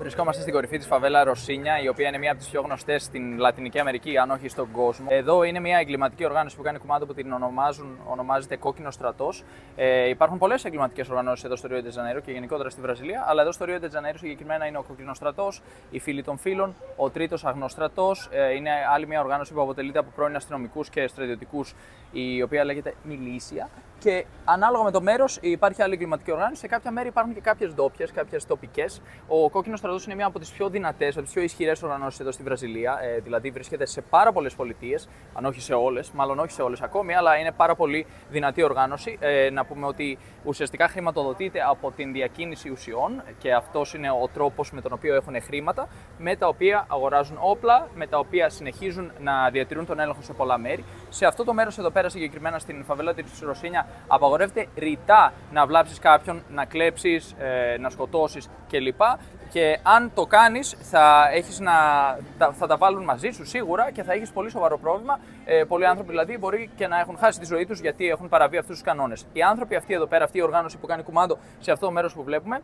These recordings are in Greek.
Βρισκόμαστε στην κορυφή της φαβέλα Ρωσίνια, η οποία είναι μία από τις πιο γνωστές στην Λατινική Αμερική, αν όχι στον κόσμο. Εδώ είναι μια εγκληματική οργάνωση που κάνει κουμάντο που την ονομάζεται Κόκκινο Στρατός. Υπάρχουν πολλές εγκληματικές οργανώσεις εδώ στο Ρίο ντε Τζανέιρο και γενικότερα στη Βραζιλία, αλλά εδώ στο Ρίο ντε Τζανέιρο συγκεκριμένα είναι ο Κόκκινο Στρατός, οι Φίλοι των Φίλων, ο Τρίτος Αγνοστρατός. Είναι άλλη μια οργάνωση που αποτελείται από πρώην αστυνομικούς και στρατιωτικούς, η οποία λέγεται Μιλίσια. Και ανάλογα με το μέρος υπάρχει άλλη εγκληματική οργάνωση. Σε κάποια μέρη υπάρχουν και κάποιες ντόπιες, κάποιες τοπικές. Ο Κόκκινος Στρατός είναι μια από τις πιο δυνατές, από τις πιο ισχυρές οργανώσεις εδώ στη Βραζιλία. Δηλαδή βρίσκεται σε πάρα πολλές πολιτείες, αν όχι σε όλες, μάλλον όχι σε όλες ακόμη, αλλά είναι πάρα πολύ δυνατή οργάνωση. Να πούμε ότι ουσιαστικά χρηματοδοτείται από την διακίνηση ουσιών και αυτός είναι ο τρόπος με τον οποίο έχουν χρήματα, με τα οποία αγοράζουν όπλα, με τα οποία συνεχίζουν να διατηρούν τον έλεγχο σε πολλά μέρη. Σε αυτό το μέρος εδώ πέρα, συγκεκριμένα στην φαβέλα της Ρωσίνια, απαγορεύεται ρητά να βλάψεις κάποιον, να κλέψεις, να σκοτώσεις κλπ. Και αν το κάνεις, θα τα βάλουν μαζί σου σίγουρα και θα έχεις πολύ σοβαρό πρόβλημα. Πολλοί άνθρωποι δηλαδή μπορεί και να έχουν χάσει τη ζωή τους γιατί έχουν παραβεί αυτούς τους κανόνες. Οι άνθρωποι αυτοί εδώ πέρα, αυτή η οργάνωση που κάνει κουμάντο σε αυτό το μέρος που βλέπουμε,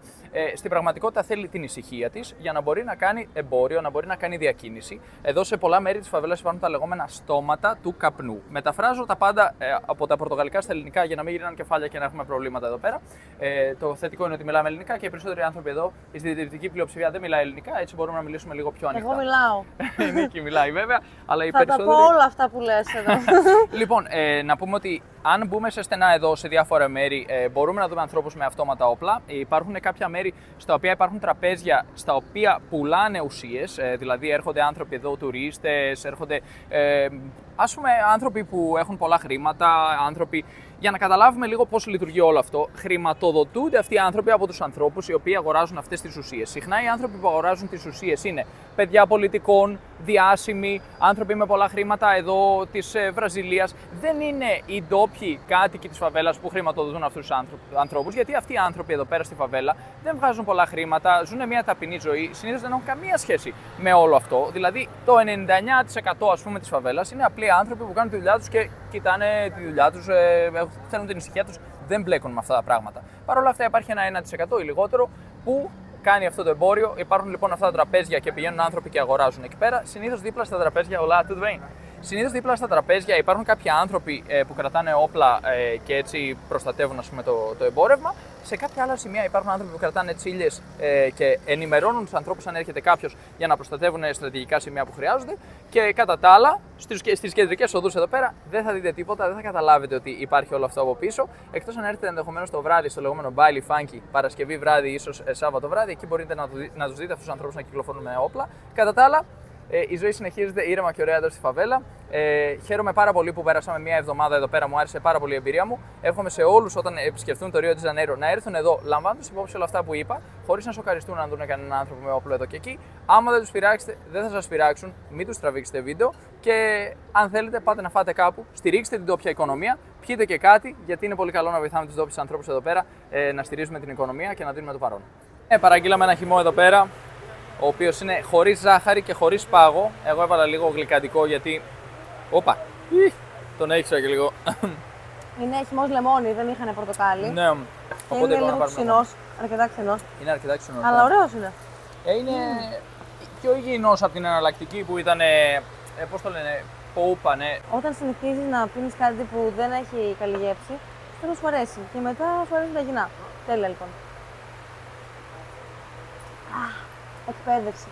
στην πραγματικότητα θέλει την ησυχία της για να μπορεί να κάνει εμπόριο, να μπορεί να κάνει διακίνηση. Εδώ σε πολλά μέρη της φαβέλας υπάρχουν τα λεγόμενα στόματα του καπνού. Μεταφράζω τα πάντα από τα πορτογαλικά στα ελληνικά για να μην γυρνάνε κεφάλια και να έχουμε προβλήματα εδώ πέρα. Το θετικό είναι ότι μιλάμε ελληνικά και οι περισσότεροι άνθρωποι εδώ, η συντηρητική πλειοψηφία δεν μιλάει ελληνικά, έτσι μπορούμε να μιλήσουμε λίγο πιο ανοιχτά. Εγώ μιλάω. Η Νίκη μιλάει βέβαια, αλλά οι θα περισσότεροι. Θα τα πω όλα αυτά που λες εδώ. Λοιπόν, να πούμε ότι αν μπούμε σε στενά εδώ σε διάφορα μέρη, μπορούμε να δούμε ανθρώπους με αυτόματα όπλα. Υπάρχουν κάποια μέρη στα οποία υπάρχουν τραπέζια στα οποία πουλάνε ουσίες, δηλαδή έρχονται άνθρωποι εδώ, τουρίστες, έρχονται ας πούμε άνθρωποι που έχουν πολλά χρήματα, άνθρωποι. Για να καταλάβουμε λίγο πώς λειτουργεί όλο αυτό, χρηματοδοτούνται αυτοί οι άνθρωποι από τους ανθρώπους οι οποίοι αγοράζουν αυτές τις ουσίες. Συχνά οι άνθρωποι που αγοράζουν τις ουσίες είναι παιδιά πολιτικών, διάσημοι, άνθρωποι με πολλά χρήματα εδώ της Βραζιλίας. Δεν είναι οι ντόπιοι κάτοικοι της φαβέλας που χρηματοδοτούν αυτούς τους ανθρώπους, γιατί αυτοί οι άνθρωποι εδώ πέρα στη φαβέλα δεν βγάζουν πολλά χρήματα, ζουν μια ταπεινή ζωή, συνήθως δεν έχουν καμία σχέση με όλο αυτό. Δηλαδή το 99% ας πούμε της φαβέλας είναι απλοί άνθρωποι που κάνουν τη δουλειά τους και κοιτάνε τη δουλειά τους, θέλουν την ησυχία τους, δεν μπλέκουν με αυτά τα πράγματα. Παρ' όλα αυτά υπάρχει ένα 1% ή λιγότερο που κάνει αυτό το εμπόριο. Υπάρχουν λοιπόν αυτά τα τραπέζια και πηγαίνουν άνθρωποι και αγοράζουν εκεί πέρα. Συνήθως δίπλα στα τραπέζια, συνήθως δίπλα στα τραπέζια υπάρχουν κάποιοι άνθρωποι που κρατάνε όπλα και έτσι προστατεύουν ας πούμε, το εμπόρευμα. Σε κάποια άλλα σημεία υπάρχουν άνθρωποι που κρατάνε τσίλιες και ενημερώνουν τους ανθρώπους αν έρχεται κάποιος για να προστατεύουν στρατηγικά σημεία που χρειάζονται. Και κατά τα άλλα, στις κεντρικές οδούς εδώ πέρα δεν θα δείτε τίποτα, δεν θα καταλάβετε ότι υπάρχει όλο αυτό από πίσω. Εκτός αν έρθετε ενδεχομένως το βράδυ στο λεγόμενο baile funky, Παρασκευή βράδυ, ίσως Σάββατο βράδυ, εκεί μπορείτε να τους δείτε αυτούς τους ανθρώπους να κυκλοφορούν με όπλα. Κατά τα άλλα, η ζωή συνεχίζεται ήρεμα και ωραία εδώ στη φαβέλα. Χαίρομαι πάρα πολύ που πέρασαμε μια εβδομάδα εδώ πέρα, μου άρεσε πάρα πολύ η εμπειρία μου. Εύχομαι σε όλους όταν επισκεφτούν το Ρίο ντε Τζανέιρο να έρθουν εδώ λαμβάνοντας υπόψη όλα αυτά που είπα, χωρίς να σοκαριστούν αν δουν κανέναν άνθρωπο με όπλο εδώ και εκεί. Άμα δεν τους πειράξετε, δεν θα σας πειράξουν, μην τους τραβήξετε βίντεο και αν θέλετε, πάτε να φάτε κάπου, στηρίξτε την τόπια οικονομία, πιείτε και κάτι, γιατί είναι πολύ καλό να βοηθάμε τους ντόπιους ανθρώπους εδώ πέρα να στηρίζουμε την οικονομία και να δίνουμε το παρόν. Παραγγείλαμε ένα χυμό εδώ πέρα, ο οποίος είναι χωρίς ζάχαρη και χωρίς πάγο. Εγώ έβαλα λίγο γλυκαντικό γιατί. Όπα! Τον έριξα και λίγο. Είναι χυμός λεμόνι, δεν είχανε πορτοκάλι. Ναι, οπότε είναι λίγο ξινός, αρκετά ξινός. Είναι αρκετά ξινός. Αλλά ωραίος είναι. Είναι πιο υγιεινός από την εναλλακτική που ήταν. Πώς το λένε, πούπα, ναι. Όταν συνηθίζεις να πίνεις κάτι που δεν έχει καλή γεύση, δεν σου αρέσει. Και μετά σου αρέσει τα υγιεινά. Τέλεια λοιπόν. Εκπαίδευση.